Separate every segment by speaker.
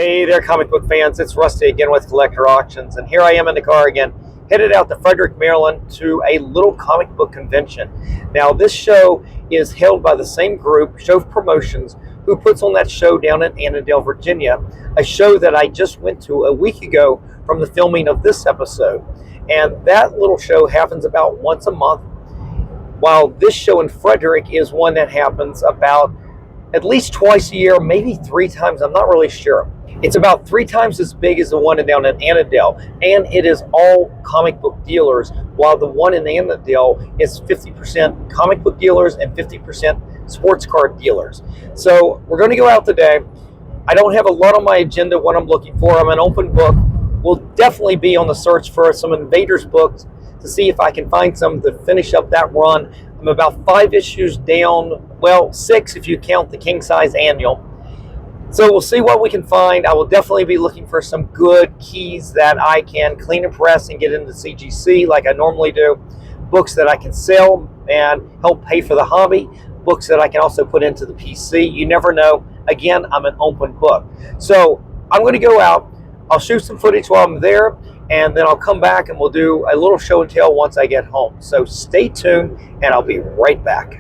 Speaker 1: Hey there, comic book fans. It's Rusty again with Collector Auctions, and here I am in the car again, headed out to Frederick, Maryland to a little comic book convention. Now, this show is held by the same group, Show Promotions, who puts on that show down in Annandale, Virginia, a show that I just went to a week ago from the filming of this episode. And that little show happens about once a month, while this show in Frederick is one that happens about at least twice a year, maybe 3 times, I'm not really sure. It's about 3 times as big as the one down in Annandale, and it is all comic book dealers, while the one in Annandale is 50% comic book dealers and 50% sports card dealers. So we're going to go out today. I don't have a lot on my agenda what I'm looking for. I'm an open book. We'll definitely be on the search for some Invaders books to see if I can find some to finish up that run. I'm about 5 issues down, well, 6 if you count the king size annual. So we'll see what we can find. I will definitely be looking for some good keys that I can clean and press and get into CGC like I normally do. Books that I can sell and help pay for the hobby. Books that I can also put into the PC. You never know. Again, I'm an open book. So I'm going to go out. I'll shoot some footage while I'm there, and then I'll come back and we'll do a little show and tell once I get home. So stay tuned, and I'll be right back.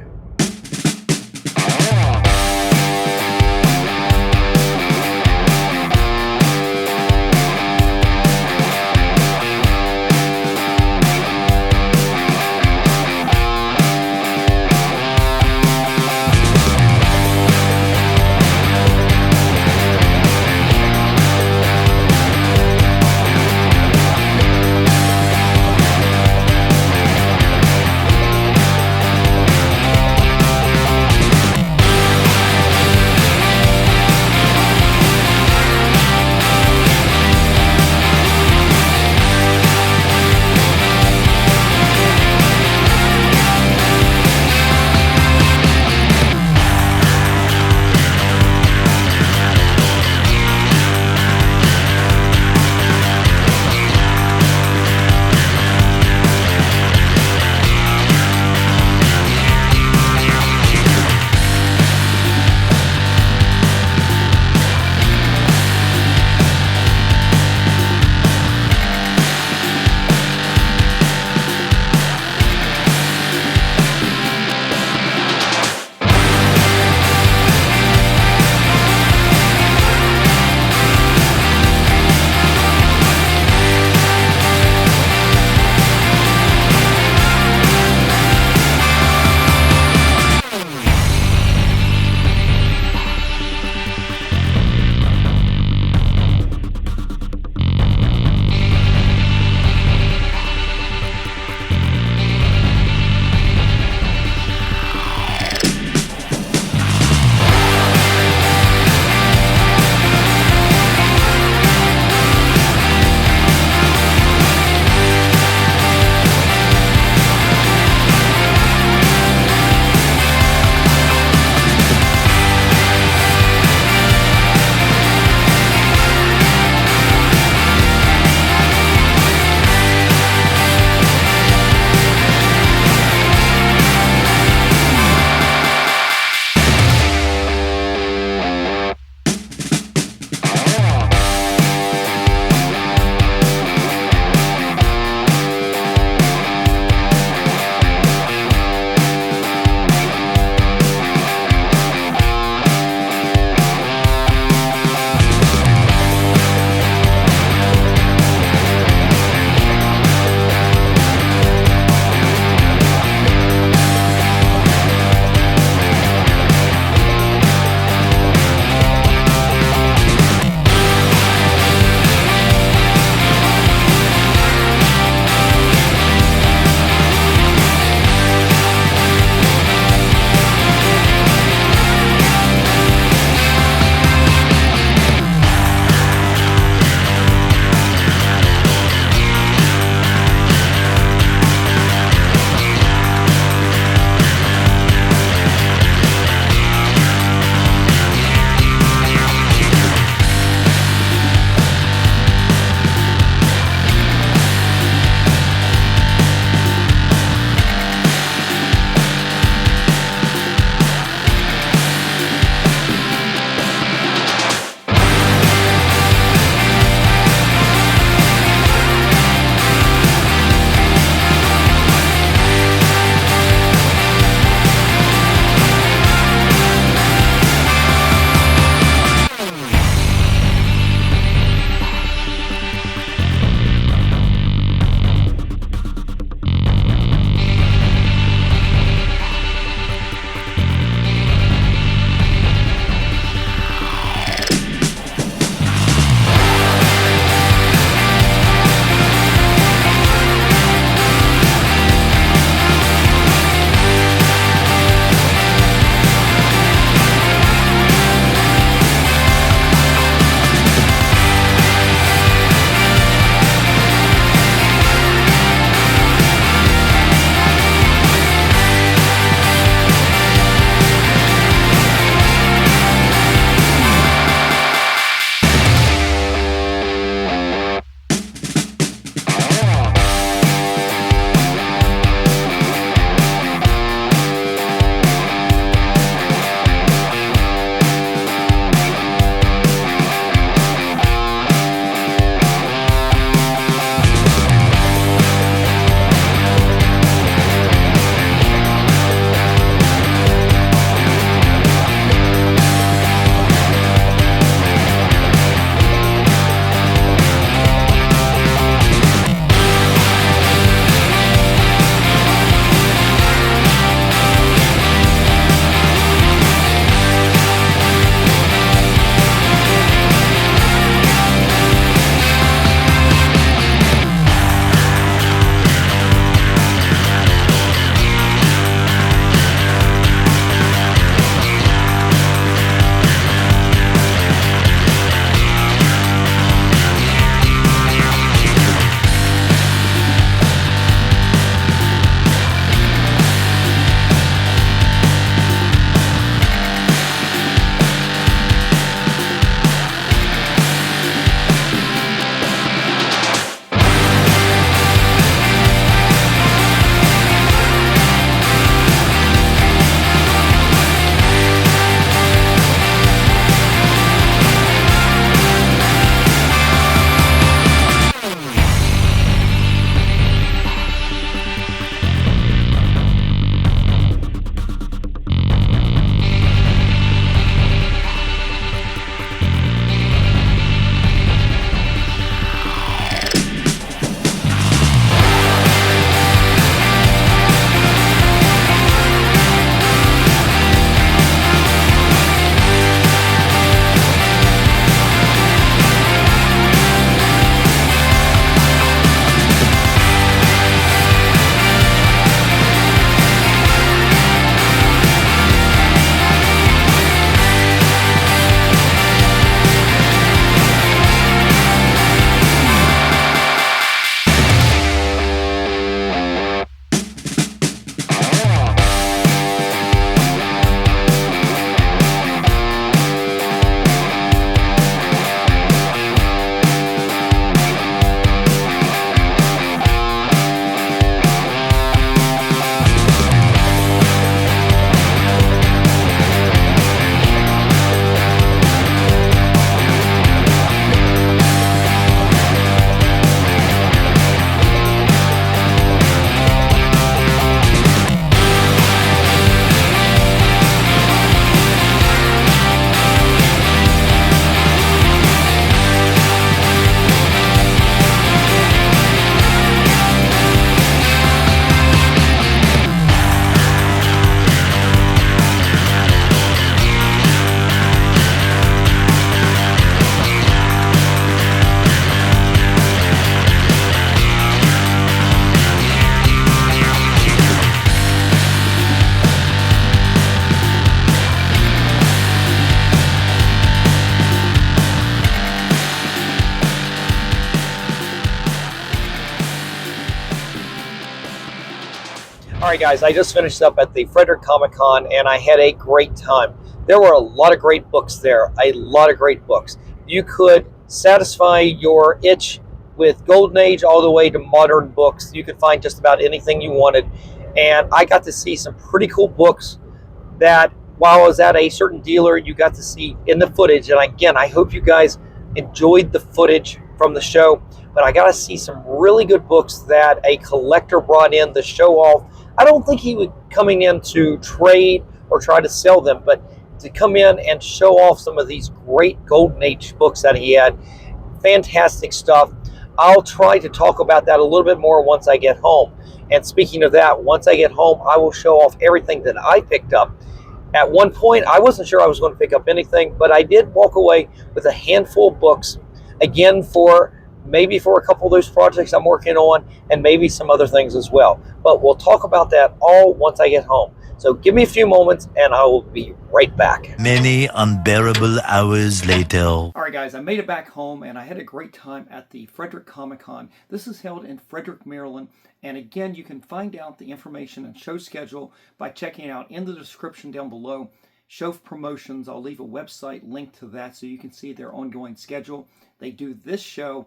Speaker 1: All right, guys, I just finished up at the Frederick Comic Con and I had a great time. There were a lot of great books there, a lot of great books. You could satisfy your itch with Golden Age all the way to modern books. You could find just about anything you wanted. And I got to see some pretty cool books that while I was at a certain dealer, you got to see in the footage. And again, I hope you guys enjoyed the footage from the show. But I got to see some really good books that a collector brought in to show off. I don't think he was coming in to trade or try to sell them, but to come in and show off some of these great Golden Age books that he had. Fantastic stuff. I'll try to talk about that a little bit more once I get home. And speaking of that, once I get home, I will show off everything that I picked up. At one point, I wasn't sure I was going to pick up anything, but I did walk away with a handful of books, again, for maybe for a couple of those projects I'm working on, and maybe some other things as well. But we'll talk about that all once I get home. So give me a few moments, and I will be right back.
Speaker 2: Many unbearable hours later.
Speaker 1: All right, guys, I made it back home, and I had a great time at the Frederick Comic Con. This is held in Frederick, Maryland. And again, you can find out the information and show schedule by checking out in the description down below. Show promotions, I'll leave a website link to that so you can see their ongoing schedule. They do this show,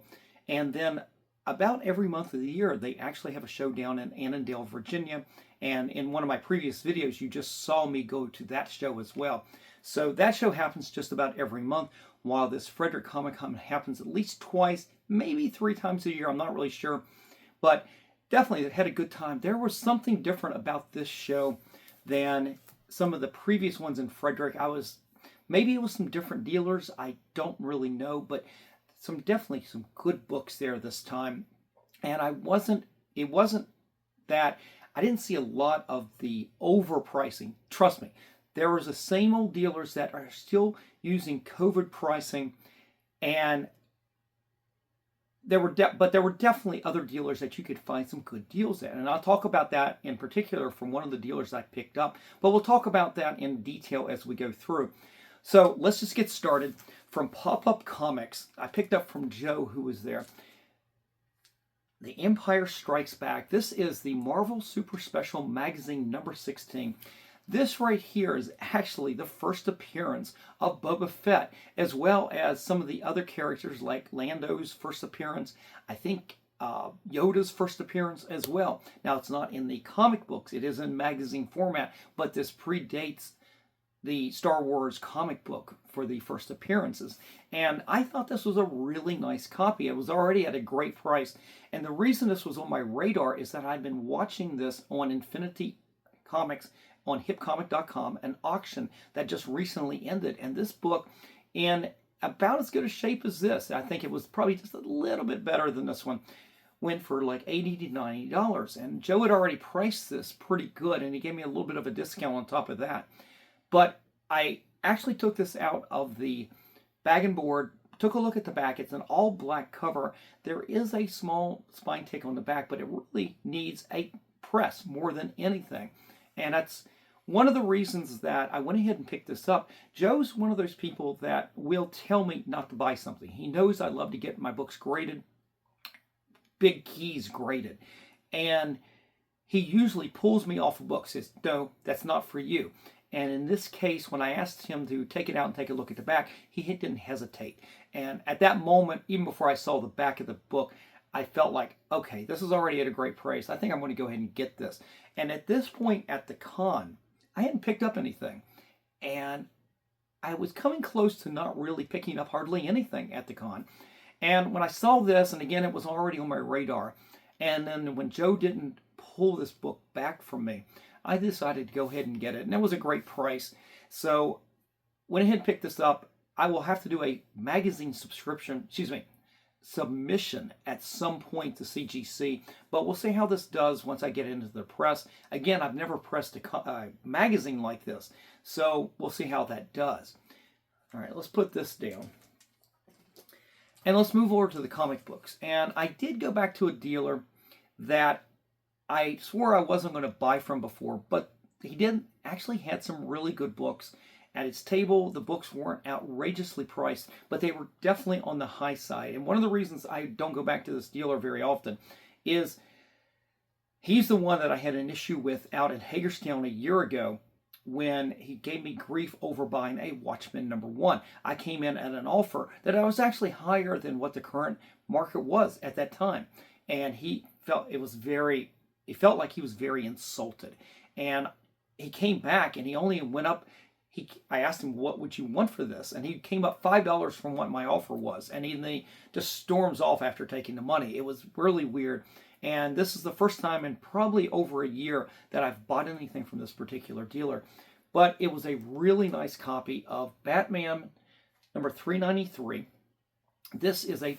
Speaker 1: and then about every month of the year, they actually have a show down in Annandale, Virginia. And in one of my previous videos, you just saw me go to that show as well. So that show happens just about every month, while this Frederick Comic Con happens at least twice, maybe 3 times a year. I'm not really sure. But definitely had a good time. There was something different about this show than some of the previous ones in Frederick. Maybe it was some different dealers. I don't really know, but definitely some good books there this time. And it wasn't that I didn't see a lot of the overpricing. Trust me, there was the same old dealers that are still using COVID pricing, and there were definitely other dealers that you could find some good deals at. And I'll talk about that in particular from one of the dealers I picked up, but we'll talk about that in detail as we go through. So let's just get started. From Pop-Up Comics, I picked up from Joe, who was there, The Empire Strikes Back. This is the Marvel Super Special Magazine number 16. This right here is actually the first appearance of Boba Fett, as well as some of the other characters like Lando's first appearance, I think Yoda's first appearance as well. Now, it's not in the comic books, it is in magazine format, but this predates the Star Wars comic book for the first appearances. And I thought this was a really nice copy. It was already at a great price. And the reason this was on my radar is that I'd been watching this on Infinity Comics on hipcomic.com, an auction that just recently ended. And this book, in about as good a shape as this, I think it was probably just a little bit better than this one, went for like $80 to $90. And Joe had already priced this pretty good, and he gave me a little bit of a discount on top of that. But I actually took this out of the bag and board, took a look at the back. It's an all black cover. There is a small spine tick on the back, but it really needs a press more than anything. And that's one of the reasons that I went ahead and picked this up. Joe's one of those people that will tell me not to buy something. He knows I love to get my books graded, big keys graded. And he usually pulls me off of books, says, no, that's not for you. And in this case, when I asked him to take it out and take a look at the back, he didn't hesitate. And at that moment, even before I saw the back of the book, I felt like, okay, this is already at a great price. I think I'm going to go ahead and get this. And at this point at the con, I hadn't picked up anything. And I was coming close to not really picking up hardly anything at the con. And when I saw this, and again, it was already on my radar. And then when Joe didn't pull this book back from me, I decided to go ahead and get it. And it was a great price. So went ahead and picked this up. I will have to do a magazine submission at some point to CGC. But we'll see how this does once I get into the press. Again, I've never pressed a magazine like this. So we'll see how that does. All right, let's put this down. And let's move over to the comic books. And I did go back to a dealer that I swore I wasn't going to buy from before, but he did actually had some really good books. At his table, the books weren't outrageously priced, but they were definitely on the high side. And one of the reasons I don't go back to this dealer very often is
Speaker 3: He's the one that I had an issue with out in Hagerstown a year ago when he gave me grief over buying a Watchmen #1. I came in at an offer that I was actually higher than what the current market was at that time. And he felt like he was very insulted. And he came back and he only went up. I asked him, what would you want for this? And he came up $5 from what my offer was. And he just storms off after taking the money. It was really weird. And this is the first time in probably over a year that I've bought anything from this particular dealer. But it was a really nice copy of Batman number 393. This is a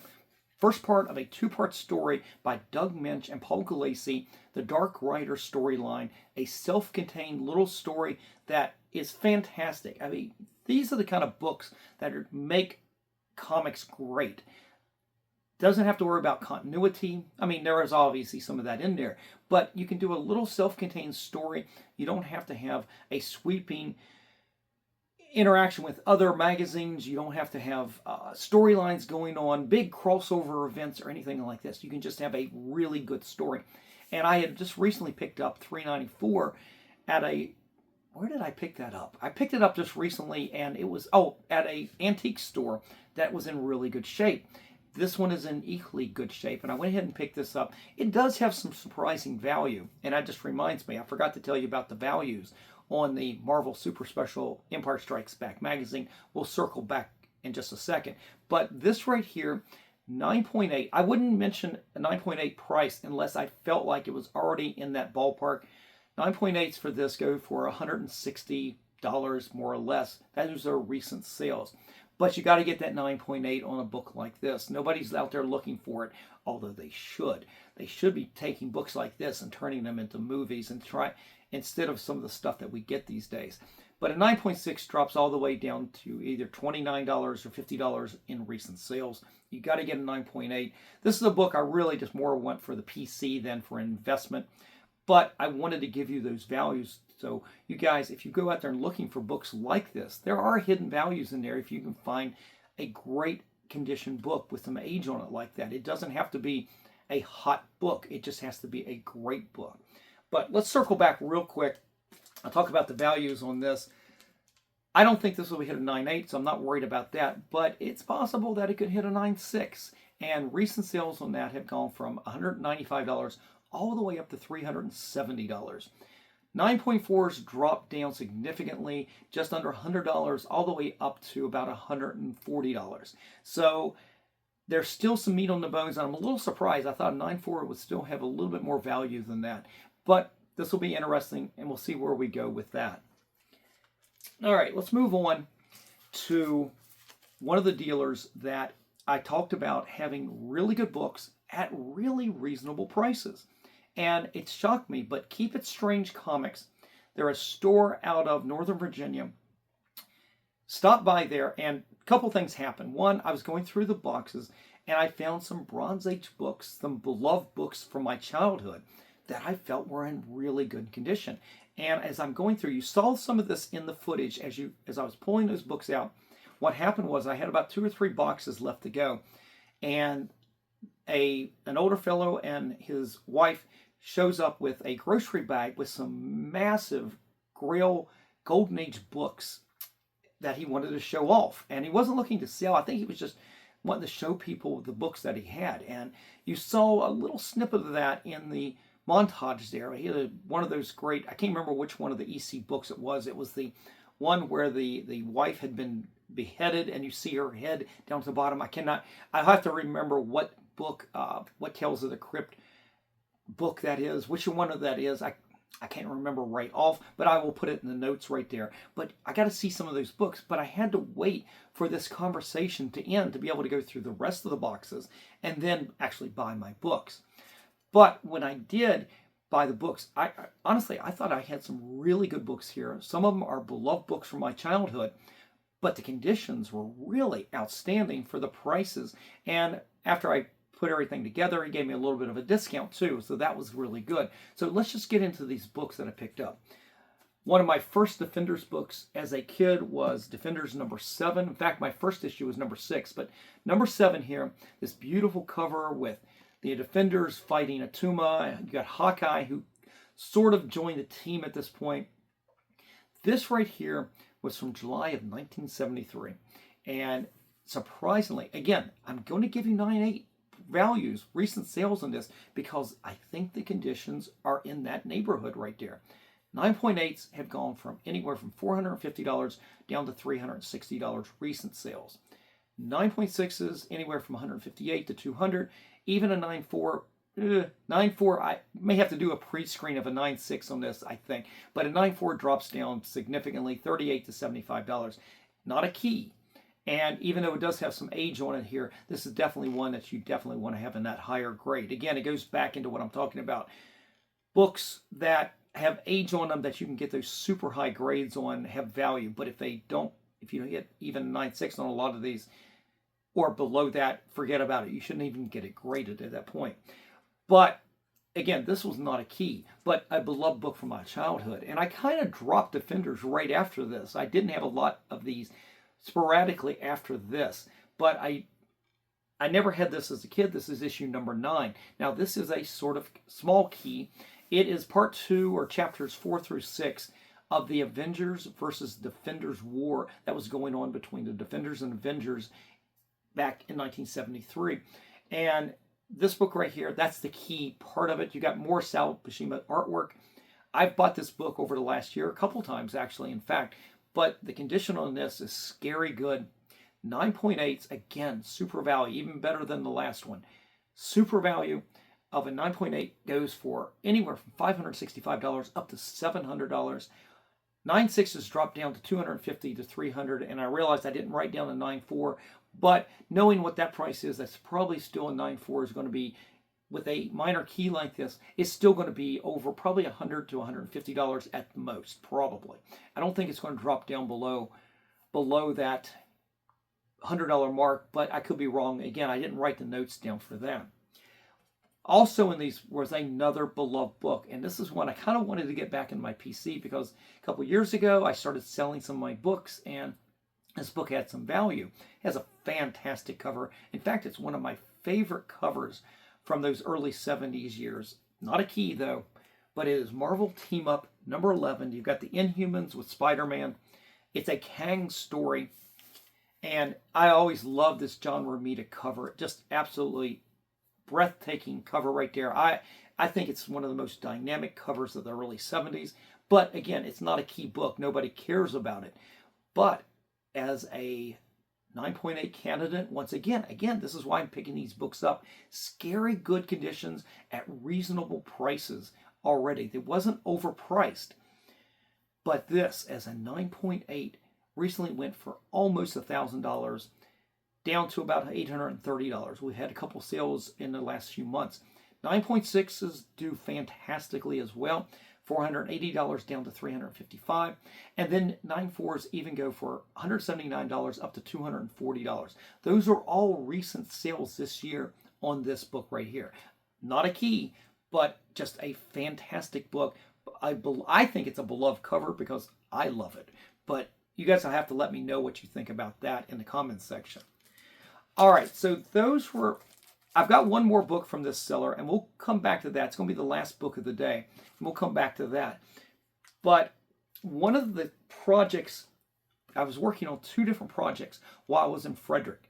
Speaker 3: first part of a two-part story by Doug Minch and Paul Gulacy, the Dark Rider storyline, a self-contained little story that is fantastic. I mean, these are the kind of books that make comics great. Doesn't have to worry about continuity. I mean, there is obviously some of that in there, but you can do a little self-contained story. You don't have to have a sweeping interaction with other magazines. You don't have to have storylines going on, big crossover events or anything like this. You can just have a really good story. And I had just recently picked up 394 at where did I pick that up? I picked it up just recently, and it was, at a antique store that was in really good shape. This one is in equally good shape, and I went ahead and picked this up. It does have some surprising value, and that just reminds me, I forgot to tell you about the values on the Marvel Super Special Empire Strikes Back magazine. We'll circle back in just a second. But this right here, 9.8, I wouldn't mention a 9.8 price unless I felt like it was already in that ballpark. 9.8s for this go for $160 more or less. That is their recent sales. But you got to get that 9.8 on a book like this. Nobody's out there looking for it, although they should. They should be taking books like this and turning them into movies and instead of some of the stuff that we get these days. But a 9.6 drops all the way down to either $29 or $50 in recent sales. You got to get a 9.8. This is a book I really just more want for the PC than for investment. But I wanted to give you those values. So you guys, if you go out there and looking for books like this, there are hidden values in there if you can find a great condition book with some age on it like that. It doesn't have to be a hot book. It just has to be a great book. But let's circle back real quick. I'll talk about the values on this. I don't think this will hit a 9.8, so I'm not worried about that. But it's possible that it could hit a 9.6. And recent sales on that have gone from $195 all the way up to $370. 9.4s dropped down significantly, just under $100, all the way up to about $140. So there's still some meat on the bones, and I'm a little surprised. I thought 9.4 would still have a little bit more value than that. But this will be interesting, and we'll see where we go with that. All right, let's move on to one of the dealers that I talked about having really good books at really reasonable prices. And it shocked me, but Keep It Strange Comics, they're a store out of Northern Virginia. Stopped by there, and a couple things happened. One, I was going through the boxes, and I found some Bronze Age books, some beloved books from my childhood that I felt were in really good condition. And as I'm going through, you saw some of this in the footage as I was pulling those books out. What happened was I had about 2 or 3 boxes left to go, and an older fellow and his wife shows up with a grocery bag with some massive Grail Golden Age books that he wanted to show off. And he wasn't looking to sell. I think he was just wanting to show people the books that he had. And you saw a little snippet of that in the montage there. He had one of those great, I can't remember which one of the EC books it was. It was the one where the wife had been beheaded and you see her head down to the bottom. I have to remember what book, what Tales of the Crypt book that is, which one of that is. I can't remember right off, but I will put it in the notes right there. But I got to see some of those books, but I had to wait for this conversation to end to be able to go through the rest of the boxes and then actually buy my books. But when I did buy the books, I honestly thought I had some really good books here. Some of them are beloved books from my childhood, but the conditions were really outstanding for the prices. And after I put everything together, he gave me a little bit of a discount too, so that was really good. So let's just get into these books that I picked up. One of my first Defenders books as a kid was Defenders number 7. In fact, my first issue was number 6, but number 7 here, this beautiful cover with the Defenders fighting Atuma. You got Hawkeye, who sort of joined the team at this point. This right here was from July of 1973. And surprisingly, again, I'm going to give you 9.8 values, recent sales on this, because I think the conditions are in that neighborhood right there. 9.8s have gone from anywhere from $450 down to $360 recent sales. 9.6s anywhere from $158 to $200. Even a 9.4, 9.4, I may have to do a pre-screen of a 9.6 on this, I think. But a 9.4 drops down significantly, $38 to $75. Not a key. And even though it does have some age on it here, this is definitely one that you definitely want to have in that higher grade. Again, it goes back into what I'm talking about. Books that have age on them that you can get those super high grades on have value. But if they don't, if you don't get even 9.6 on a lot of these or below that, forget about it. You shouldn't even get it graded at that point. But again, this was not a key, but a beloved book from my childhood. And I kind of dropped Defenders right after this. I didn't have a lot of these sporadically after this, but I never had this as a kid. This is issue number 9. Now, this is a sort of small key. It is part 2 or chapters 4 through 6 of the Avengers versus Defenders war that was going on between the Defenders and Avengers back in 1973. And this book right here, that's the key part of it. You got more Sal Buscema artwork. I've bought this book over the last year a couple times, actually, in fact. But the condition on this is scary good. 9.8s, again, super value, even better than the last one. Super value of a 9.8 goes for anywhere from $565 up to $700. 9.6s dropped down to $250 to $300, and I realized I didn't write down a 9.4, but knowing what that price is, that's probably still a 9.4 is going to be, with a minor key like this, it's still going to be over probably $100 to $150 at the most, probably. I don't think it's going to drop down below that $100 mark, but I could be wrong. Again, I didn't write the notes down for that. Also in these was another beloved book, and this is one I kind of wanted to get back in my PC because a couple years ago I started selling some of my books, and this book had some value. It has a fantastic cover. In fact, it's one of my favorite covers from those early 70s years. Not a key, though, but it is Marvel Team Up number 11. You've got the Inhumans with Spider-Man. It's a Kang story, and I always love this John Romita cover. Just absolutely breathtaking cover right there. I think it's one of the most dynamic covers of the early 70s, but again, it's not a key book. Nobody cares about it. But as a 9.8 candidate, once again, this is why I'm picking these books up. Scary good conditions at reasonable prices already. It wasn't overpriced. But this, as a 9.8, recently went for almost $1,000, down to about $830. We had a couple sales in the last few months. 9.6s do fantastically as well. $480 down to $355, and then 9.4s even go for $179 up to $240. Those are all recent sales this year on this book right here. Not a key, but just a fantastic book. I think it's a beloved cover because I love it. But you guys will have to let me know what you think about that in the comments section. All right, so those were. I've got one more book from this seller, and we'll come back to that. It's going to be the last book of the day, and we'll come back to that. But one of the projects, I was working on 2 different projects while I was in Frederick.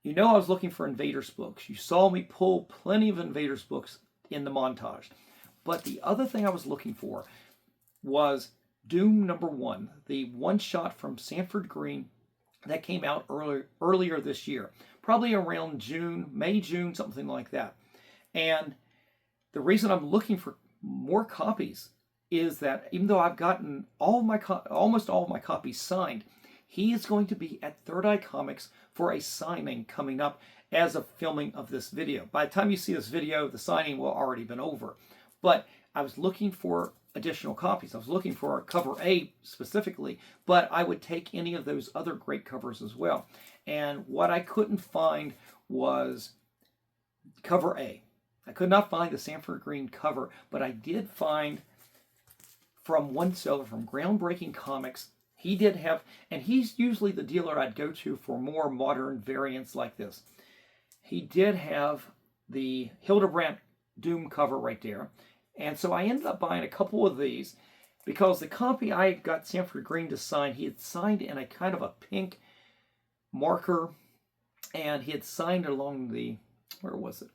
Speaker 3: You know I was looking for Invaders books. You saw me pull plenty of Invaders books in the montage. But the other thing I was looking for was Doom number 1, the one-shot from Sanford Green that came out earlier this year. Probably around May, June, something like that. And the reason I'm looking for more copies is that even though I've gotten almost all of my copies signed, he is going to be at Third Eye Comics for a signing coming up as of filming of this video. By the time you see this video, the signing will already been over. But I was looking for additional copies. I was looking for cover A specifically, but I would take any of those other great covers as well. And what I couldn't find was cover A. I could not find the Sanford Green cover, but I did find from one seller from Groundbreaking Comics. He did have, and he's usually the dealer I'd go to for more modern variants like this. He did have the Hildebrandt Doom cover right there. And so I ended up buying a couple of these because the copy I got Sanford Green to sign, he had signed in a kind of a pink marker, and he had signed along the, where was it?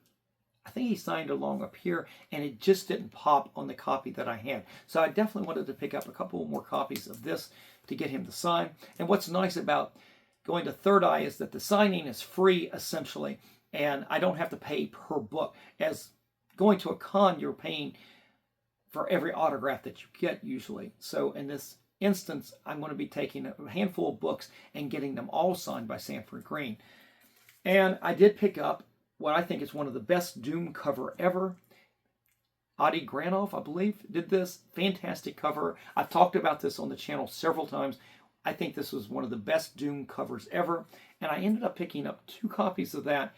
Speaker 3: I think he signed along up here, and it just didn't pop on the copy that I had. So I definitely wanted to pick up a couple more copies of this to get him to sign. And what's nice about going to Third Eye is that the signing is free, essentially, and I don't have to pay per book. As going to a con, you're paying for every autograph that you get usually. So in this instance, I'm going to be taking a handful of books and getting them all signed by Sanford Green. And I did pick up what I think is one of the best Doom cover ever. Adi Granov, I believe, did this. Fantastic cover. I've talked about this on the channel several times. I think this was one of the best Doom covers ever. And I ended up picking up 2 copies of that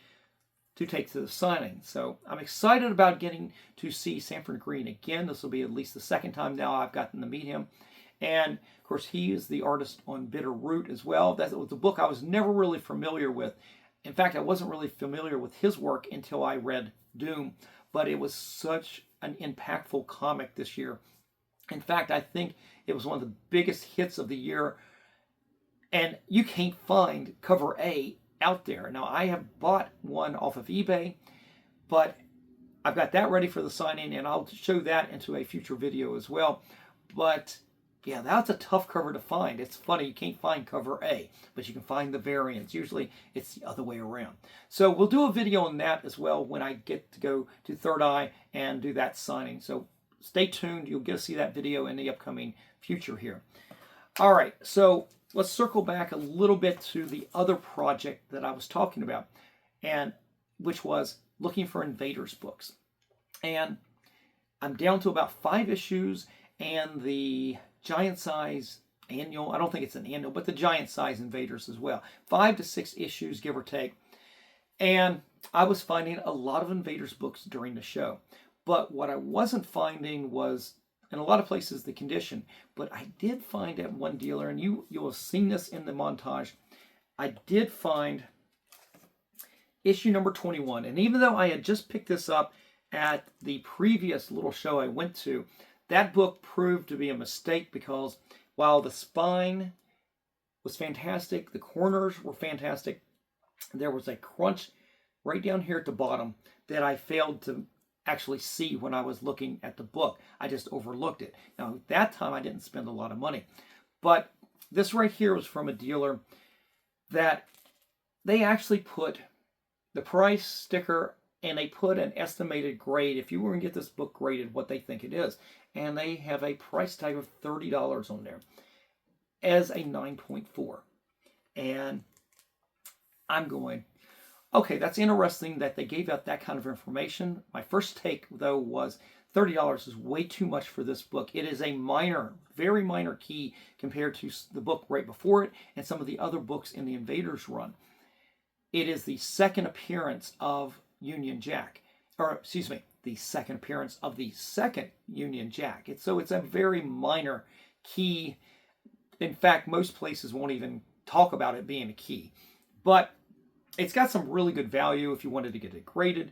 Speaker 3: to take to the signing. So I'm excited about getting to see Sanford Green again. This will be at least the second time now I've gotten to meet him. And of course, he is the artist on Bitter Root as well. That was a book I was never really familiar with. In fact, I wasn't really familiar with his work until I read Doom, but it was such an impactful comic this year. In fact, I think it was one of the biggest hits of the year, and you can't find cover A out there. Now, I have bought one off of eBay, but I've got that ready for the signing, and I'll show that into a future video as well. But yeah, that's a tough cover to find. It's funny, you can't find cover A, but you can find the variants. Usually it's the other way around. So we'll do a video on that as well when I get to go to Third Eye and do that signing. So stay tuned. You'll get to see that video in the upcoming future here. All right, so let's circle back a little bit to the other project that I was talking about, and which was looking for Invaders books. And I'm down to about 5 issues, and the giant size annual, I don't think it's an annual, but the giant size Invaders as well. 5 to 6 issues, give or take. And I was finding a lot of Invaders books during the show. But what I wasn't finding was, in a lot of places, the condition. But I did find at one dealer, and you'll have seen this in the montage, I did find issue number 21. And even though I had just picked this up at the previous little show I went to, that book proved to be a mistake because while the spine was fantastic, the corners were fantastic, there was a crunch right down here at the bottom that I failed to actually see when I was looking at the book. I just overlooked it. Now, at that time, I didn't spend a lot of money. But this right here was from a dealer that they actually put the price sticker and they put an estimated grade, if you were going to get this book graded, what they think it is. And they have a price tag of $30 on there as a 9.4. And I'm going, okay, that's interesting that they gave out that kind of information. My first take, though, was $30 is way too much for this book. It is a minor, very minor key compared to the book right before it and some of the other books in the Invaders run. It is the second appearance of Union Jack, or excuse me, the second appearance of the second Union Jack. So it's a very minor key. In fact, most places won't even talk about it being a key. But it's got some really good value if you wanted to get it graded.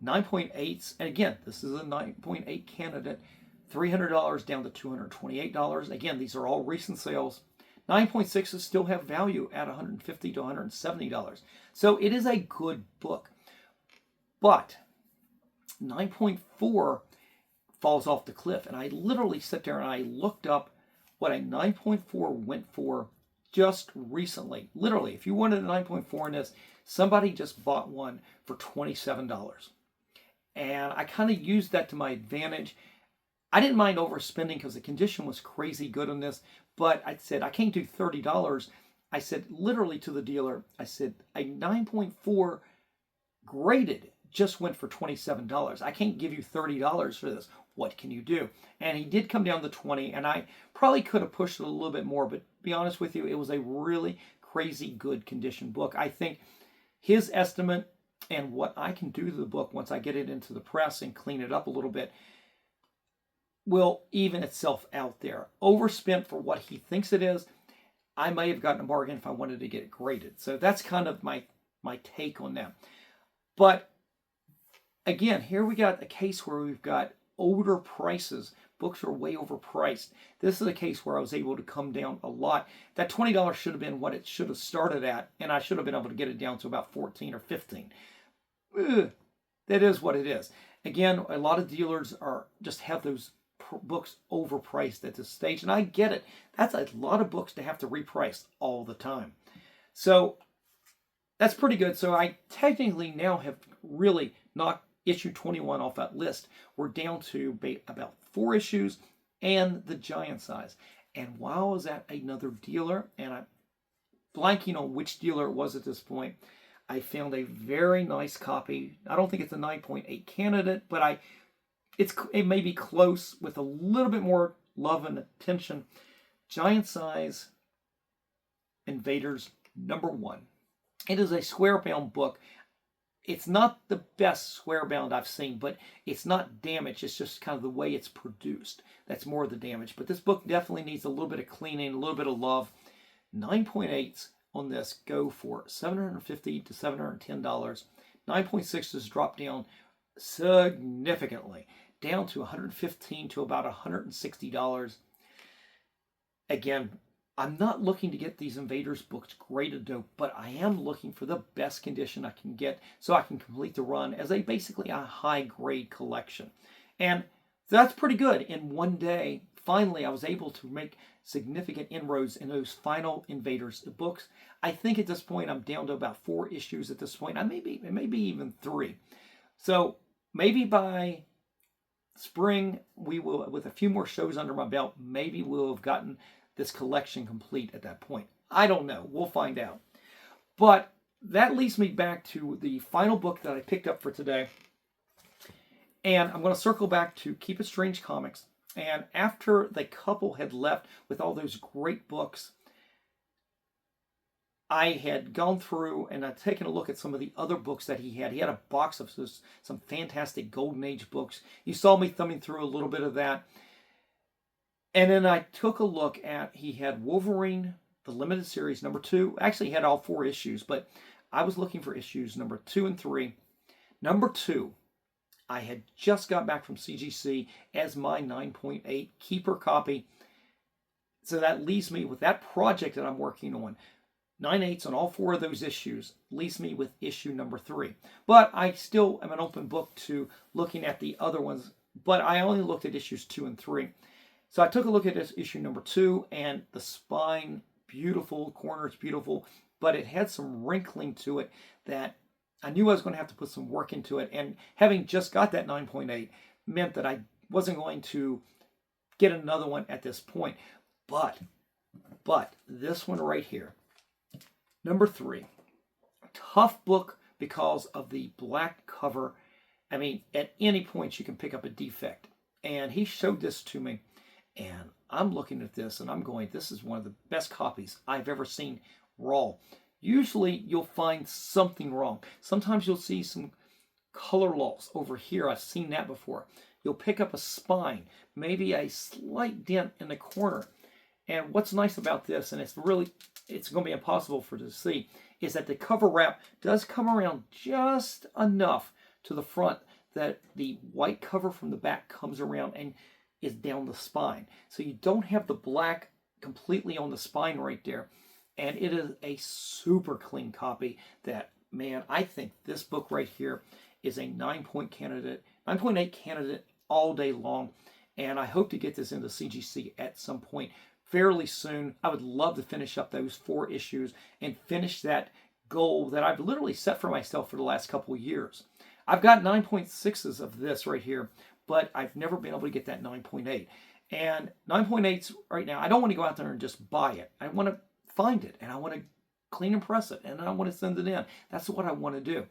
Speaker 3: 9.8s, and again, this is a 9.8 candidate. $300 down to $228. Again, these are all recent sales. 9.6s still have value at $150 to $170. So it is a good book. But 9.4 falls off the cliff. And I literally sit there and I looked up what a 9.4 went for just recently. Literally, if you wanted a 9.4 in this, somebody just bought one for $27. And I kind of used that to my advantage. I didn't mind overspending because the condition was crazy good on this, but I said, I can't do $30. I said literally to the dealer, I said, a 9.4 graded just went for $27. I can't give you $30 for this. What can you do? And he did come down to 20, and I probably could have pushed it a little bit more, but to be honest with you, it was a really crazy good condition book. I think his estimate and what I can do to the book once I get it into the press and clean it up a little bit will even itself out there. Overspent for what he thinks it is. I may have gotten a bargain if I wanted to get it graded. So that's kind of my take on that. But again, here we got a case where we've got older prices. Books are way overpriced. This is a case where I was able to come down a lot. That $20 should have been what it should have started at, and I should have been able to get it down to about 14 or 15. Ugh, that is what it is. Again, a lot of dealers are just have those books overpriced at this stage, and I get it. That's a lot of books to have to reprice all the time. So that's pretty good. So I technically now have really knocked issue 21 off that list. We're down to about 4 issues and the giant size. And while I was at another dealer, and I'm blanking on which dealer it was at this point, I found a very nice copy. I don't think it's a 9.8 candidate, but it may be close with a little bit more love and attention. Giant size Invaders #1. It is a square bound book. It's not the best square bound I've seen, but it's not damaged. It's just kind of the way it's produced. That's more of the damage. But this book definitely needs a little bit of cleaning, a little bit of love. 9.8s on this go for $750 to $710. 9.6 has dropped down significantly, down to $115 to about $160. Again, I'm not looking to get these Invaders books graded though, but I am looking for the best condition I can get so I can complete the run as basically a high grade collection. And that's pretty good. In one day, finally, I was able to make significant inroads in those final Invaders books. I think at this point, I'm down to about 4 issues at this point. Maybe even 3. So maybe by spring, we will, with a few more shows under my belt, maybe we'll have gotten this collection complete at that point. I don't know. We'll find out. But that leads me back to the final book that I picked up for today. And I'm going to circle back to Keep It Strange Comics. And after the couple had left with all those great books, I had gone through and I'd taken a look at some of the other books that he had. He had a box of some fantastic Golden Age books. You saw me thumbing through a little bit of that. And then I took a look at, he had Wolverine, the limited series, #2. Actually, he had all 4 issues, but I was looking for issues #2 and 3. #2, I had just got back from CGC as my 9.8 keeper copy. So that leaves me with that project that I'm working on. 9/8 on all 4 of those issues leaves me with issue #3. But I still am an open book to looking at the other ones, but I only looked at issues 2 and 3. So I took a look at this issue #2, and the spine, beautiful, corners, beautiful, but it had some wrinkling to it that I knew I was going to have to put some work into it. And having just got that 9.8 meant that I wasn't going to get another one at this point. But this one right here, #3, tough book because of the black cover. I mean, at any point you can pick up a defect. And he showed this to me. And I'm looking at this and I'm going, this is one of the best copies I've ever seen raw. Usually you'll find something wrong. Sometimes you'll see some color loss over here. I've seen that before. You'll pick up a spine, maybe a slight dent in the corner. And what's nice about this, and it's going to be impossible for to see, is that the cover wrap does come around just enough to the front that the white cover from the back comes around and is down the spine. So you don't have the black completely on the spine right there. And it is a super clean copy that, man, I think this book right here is a 9.8 candidate all day long. And I hope to get this into CGC at some point fairly soon. I would love to finish up those 4 issues and finish that goal that I've literally set for myself for the last couple of years. I've got 9.6s of this right here, but I've never been able to get that 9.8. And 9.8s right now, I don't want to go out there and just buy it. I want to find it, and I want to clean and press it, and I want to send it in. That's what I want to do.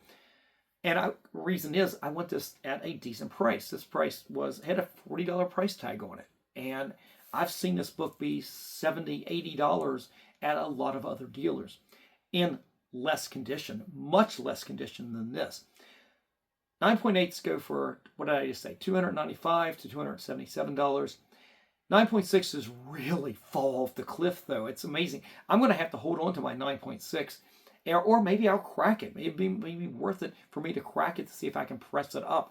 Speaker 3: And the reason is I want this at a decent price. This price had a $40 price tag on it. And I've seen this book be $70, $80 at a lot of other dealers in less condition, much less condition than this. 9.8s go for, what did I just say, $295 to $277. 9.6s really fall off the cliff, though. It's amazing. I'm going to have to hold on to my 9.6 Or maybe I'll crack it. Maybe worth it for me to crack it to see if I can press it up.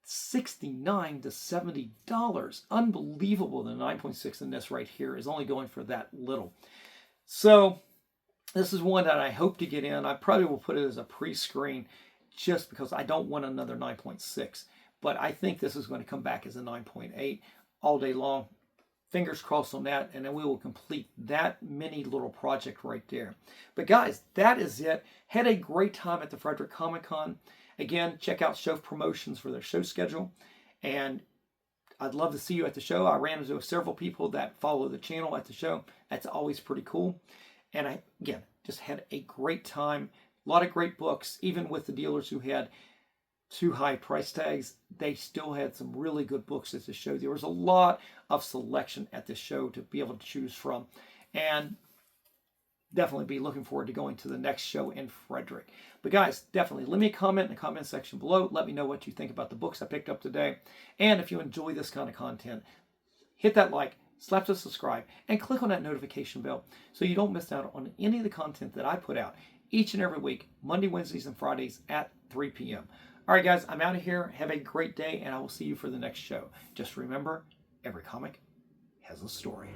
Speaker 3: $69 to $70. Unbelievable. The 9.6 in this right here is only going for that little. So this is one that I hope to get in. I probably will put it as a pre-screen just because I don't want another 9.6. But I think this is going to come back as a 9.8 all day long. Fingers crossed on that, and then we will complete that mini little project right there. But guys, that is it. Had a great time at the Frederick Comic-Con. Again, check out show promotions for their show schedule. And I'd love to see you at the show. I ran into several people that follow the channel at the show. That's always pretty cool. And I, again, just had a great time. A lot of great books, even with the dealers who had too high price tags, they still had some really good books at the show. There was a lot of selection at the show to be able to choose from. And definitely be looking forward to going to the next show in Frederick. But guys, definitely leave me a comment in the comment section below. Let me know what you think about the books I picked up today. And if you enjoy this kind of content, hit that like, slap the subscribe, and click on that notification bell so you don't miss out on any of the content that I put out each and every week, Monday, Wednesdays, and Fridays at 3 p.m. All right, guys, I'm out of here. Have a great day, and I will see you for the next show. Just remember, every comic has a story.